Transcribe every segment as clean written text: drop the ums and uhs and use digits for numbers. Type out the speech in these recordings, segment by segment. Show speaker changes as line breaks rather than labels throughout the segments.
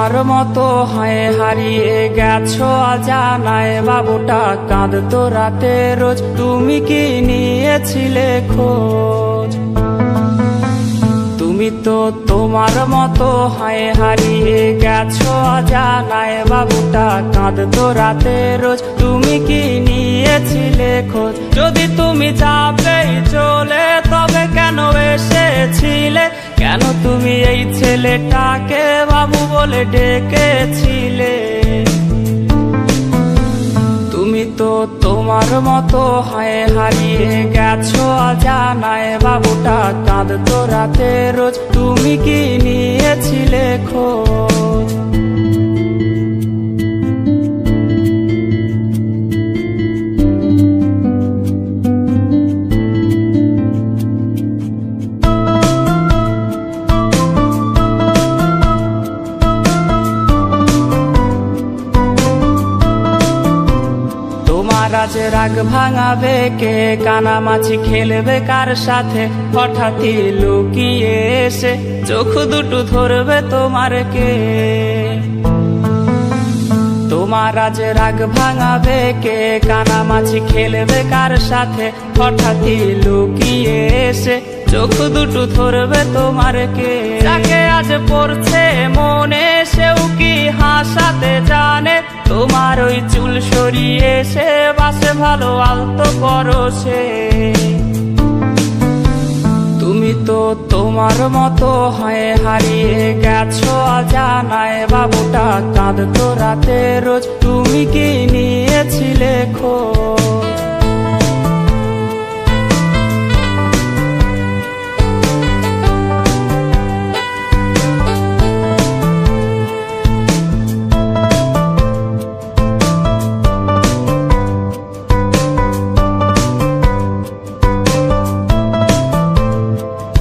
তোমার মতো হয় হারিয়ে গেছো অজানায়, বাবুটা কাঁদতো রাতে রোজ, তুমি কি নিয়েছিলে খোঁজ? তুমি তো তোমার মতো হয় হারিয়ে গেছো অজানায়, বাবুটা কাঁদতো রাতে রোজ, তুমি কি নিয়েছিলে খোঁজ? যদি তুমি যাবেই চলে তবে কেন এসেছিলে? কেন তুমি এই ছেলেটাকে বাবু বলে ডেকেছিলে? তুমি তো তোমার মতো হয় হারিয়ে গেছো অজানায়, বাবুটা কাঁদতো রাতে রোজ, তুমি কি নিয়েছিলে খোঁজ? আজ রাগ ভাঙাবে কে? কানামাছি খেলবে কার সাথে? হঠাৎই লুকিয়ে এসে চোখ দুটো ধরবে তোমার কে? তোমার আজ রাগ ভাঙাবে কে? কানামাছি খেলবে কার সাথে? হঠাৎই লুকিয়ে এসে চোখ দুটো ধরবে তোমার কে? যাকে আজ পড়ছে মনে সেও কি হাসাতে জানে? তোমার ওই চুল সরিয়ে সে বাসে ভালো আলতো পরশে। তুমি তো তোমার মতো হয় হারিয়ে গেছো অজানায়, বাবুটা কাঁদতো রাতে রোজ, তুমি কি নিয়েছিলে খোঁজ?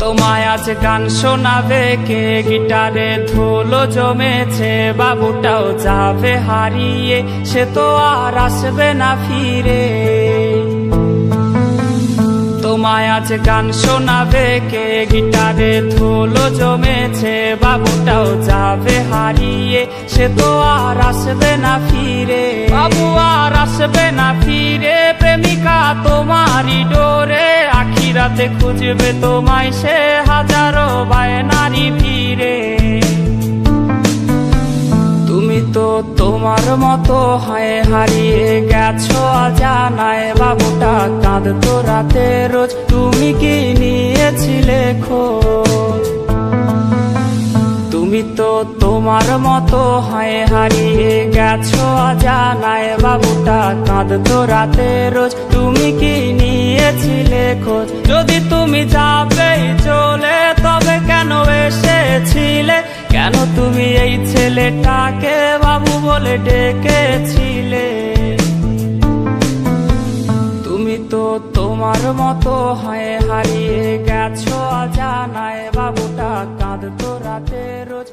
তোমায় আজ গান শোনাবে কে? গিটারে ধুলো জমেছে, বাবুটাও যাবে হারিয়ে, সে তো আর আসবে না ফিরে। তোমায় আজ গান শোনাবে কে? গিটারে ধুলো জমেছে, বাবুটাও যাবে হারিয়ে, সে তো আর আসবে না ফিরে। বাবু আর আসবে না ফিরে, প্রেমিকা তোমারই ডোরে, আখিরাতে খুঁজবে তোমায় সে হাজারো বায়নারি ভিড়ে। তুমি তো তোমার মতো হয় হারিয়ে গেছো অজানায়, বাবুটা কাঁদতো রাতে রোজ, তুমি কি নিয়েছিলে খোঁজ? তুমি তো তোমার মতো হয় হারিয়ে গেছো অজানায়, বাবুটা কাঁদতো রাতে রোজ, তুমি কি নিয়েছিলে খোঁজ? যদি তুমি যাবেই চলে তবে কেন এসেছিলে? কেন তুমি এই ছেলেটাকে বাবু বলে ডেকেছিলে? তুমি তো তোমার মতো হয় হারিয়ে গেছো অজানায়, বাবুটা কাঁদতো রাতে রোজ।